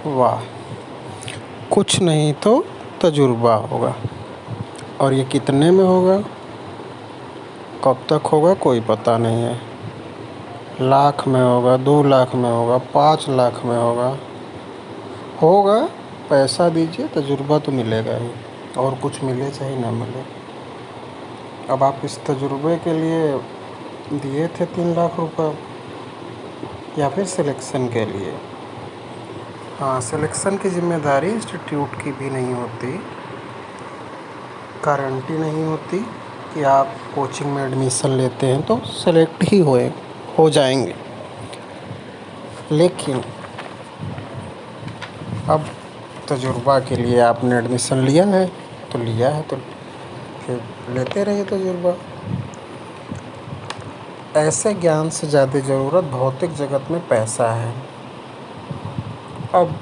वाह! कुछ नहीं तो तजुर्बा होगा। और ये कितने में होगा, कब तक होगा कोई पता नहीं है। लाख में होगा, 2 लाख में होगा, 5 लाख में होगा। होगा, पैसा दीजिए, तजुर्बा तो मिलेगा ही। और कुछ मिले चाहे ना मिले। अब आप इस तजुर्बे के लिए दिए थे 3 लाख रुपए, या फिर सिलेक्शन के लिए। हाँ, सिलेक्शन की ज़िम्मेदारी इंस्टीट्यूट की भी नहीं होती। गारंटी नहीं होती कि आप कोचिंग में एडमिशन लेते हैं तो सेलेक्ट ही हो जाएंगे। लेकिन अब तजुर्बा के लिए आपने एडमिशन लिया है तो फिर लेते रहिए तजुर्बा। ऐसे ज्ञान से ज़्यादा ज़रूरत भौतिक जगत में पैसा है। अब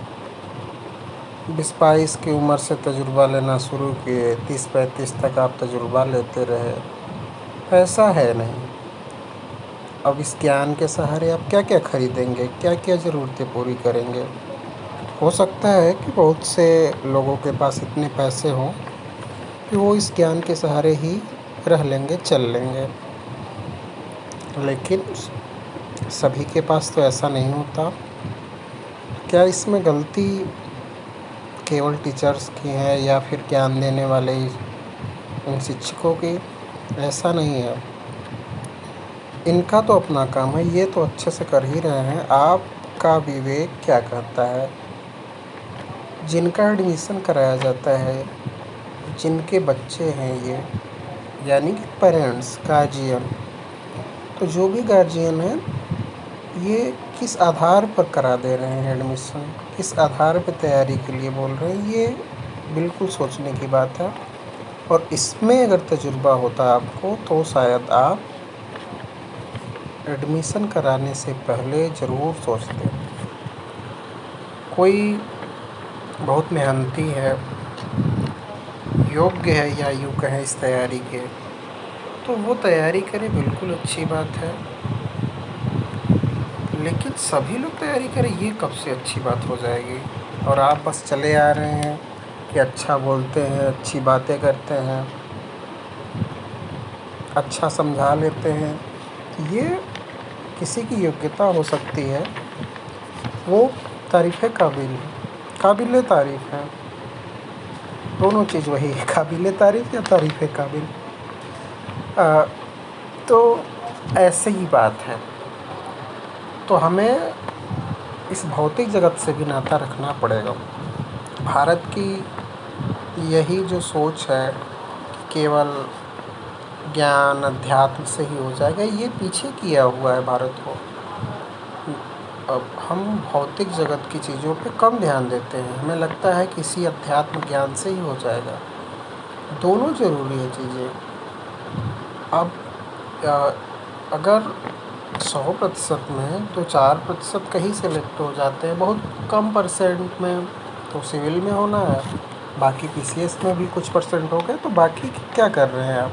20-22 की उम्र से तजुर्बा लेना शुरू किए, 30-35 तक आप तजुर्बा लेते रहे, पैसा है नहीं। अब इस ज्ञान के सहारे आप क्या क्या खरीदेंगे, क्या क्या ज़रूरतें पूरी करेंगे। हो सकता है कि बहुत से लोगों के पास इतने पैसे हों कि वो इस ज्ञान के सहारे ही रह लेंगे, चल लेंगे। लेकिन सभी के पास तो ऐसा नहीं होता। क्या इसमें गलती केवल टीचर्स की है या फिर ज्ञान देने वाले उन शिक्षकों की? ऐसा नहीं है। इनका तो अपना काम है, ये तो अच्छे से कर ही रहे हैं। आपका विवेक क्या कहता है? जिनका एडमिशन कराया जाता है, जिनके बच्चे हैं ये, यानी कि पेरेंट्स, गार्जियन, तो जो भी गार्जियन है ये किस आधार पर करा दे रहे हैं एडमिशन, किस आधार पर तैयारी के लिए बोल रहे हैं, ये बिल्कुल सोचने की बात है। और इसमें अगर तजुर्बा होता आपको तो शायद आप एडमिशन कराने से पहले ज़रूर सोचते। कोई बहुत मेहनती है, योग्य है या यूँ कहें इस तैयारी के, तो वो तैयारी करे, बिल्कुल अच्छी बात है। लेकिन सभी लोग तैयारी करें ये कब से अच्छी बात हो जाएगी? और आप बस चले आ रहे हैं कि अच्छा बोलते हैं, अच्छी बातें करते हैं, अच्छा समझा लेते हैं। ये किसी की योग्यता हो सकती है, वो तारीफ़ काबिल तारीफ़ है। दोनों चीज़ वही है, काबिल तारीफ़ या तारीफ़ काबिल। तो ऐसे ही बात है। तो हमें इस भौतिक जगत से भी नाता रखना पड़ेगा। भारत की यही जो सोच है कि केवल ज्ञान अध्यात्म से ही हो जाएगा, ये पीछे किया हुआ है भारत को। अब हम भौतिक जगत की चीज़ों पे कम ध्यान देते हैं। हमें लगता है कि इसी अध्यात्म ज्ञान से ही हो जाएगा। दोनों ज़रूरी है चीज़ें। अब अगर 100% में तो 4% कहीं सेलेक्ट हो जाते हैं, बहुत कम परसेंट में तो सिविल में होना है, बाकी पीसीएस में भी कुछ परसेंट हो गए, तो बाकी क्या कर रहे हैं आप?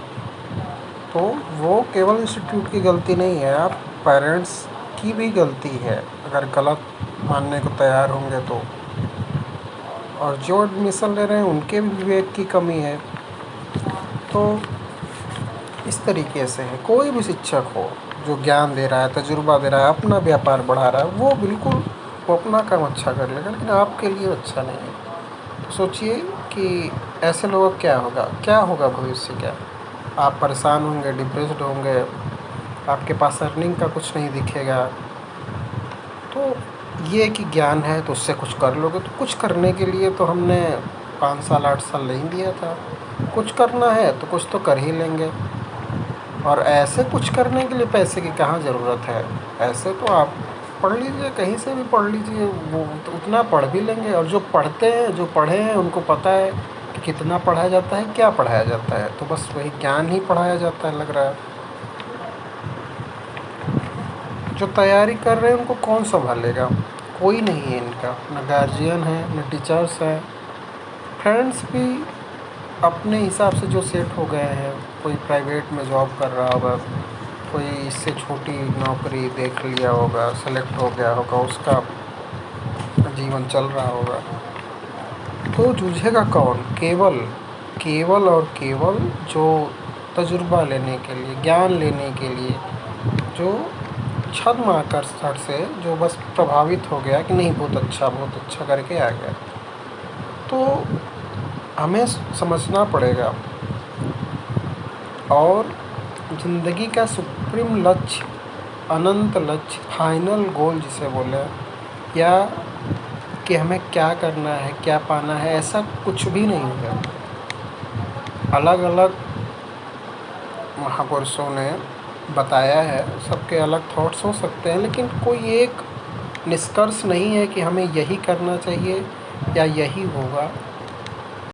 तो वो केवल इंस्टीट्यूट की गलती नहीं है, आप पेरेंट्स की भी गलती है अगर गलत मानने को तैयार होंगे तो। और जो एडमिशन ले रहे हैं उनके भी विवेक की कमी है। तो इस तरीके से है, कोई भी शिक्षक हो जो ज्ञान दे रहा है, तजुर्बा दे रहा है, अपना व्यापार बढ़ा रहा है, वो बिल्कुल वो अपना काम अच्छा कर लेगा, लेकिन आपके लिए अच्छा नहीं है। तो सोचिए कि ऐसे लोगों का क्या होगा भविष्य क्या? आप परेशान होंगे, डिप्रेस्ड होंगे, आपके पास अर्निंग का कुछ नहीं दिखेगा। तो ये कि ज्ञान है तो उससे कुछ कर लोगे, तो कुछ करने के लिए तो हमने 5 साल 8 साल नहीं दिया था। कुछ करना है तो कुछ तो कर ही लेंगे। और ऐसे कुछ करने के लिए पैसे की कहाँ ज़रूरत है? ऐसे तो आप पढ़ लीजिए, कहीं से भी पढ़ लीजिए, वो तो उतना पढ़ भी लेंगे। और जो पढ़ते हैं, जो पढ़े हैं, उनको पता है कि कितना पढ़ाया जाता है, क्या पढ़ाया जाता है, तो बस वही ज्ञान ही पढ़ाया जाता है लग रहा है। जो तैयारी कर रहे हैं उनको कौन संभालेगा? कोई नहीं है इनका, न गार्जियन है, न टीचर्स हैं। फ्रेंड्स भी अपने हिसाब से जो सेट हो गए हैं, कोई प्राइवेट में जॉब कर रहा होगा, कोई इससे छोटी नौकरी देख लिया होगा, सेलेक्ट हो गया होगा, उसका जीवन चल रहा होगा, तो जूझेगा कौन? केवल केवल और केवल जो तजुर्बा लेने के लिए, ज्ञान लेने के लिए, जो छद्म आकर्षण से जो बस प्रभावित हो गया कि नहीं बहुत अच्छा करके आ गया। तो हमें समझना पड़ेगा, और ज़िंदगी का सुप्रीम लक्ष्य, अनंत लक्ष्य, फाइनल गोल जिसे बोले, या कि हमें क्या करना है, क्या पाना है, ऐसा कुछ भी नहीं है। अलग अलग महापुरुषों ने बताया है, सबके अलग थॉट्स हो सकते हैं, लेकिन कोई एक निष्कर्ष नहीं है कि हमें यही करना चाहिए या यही होगा।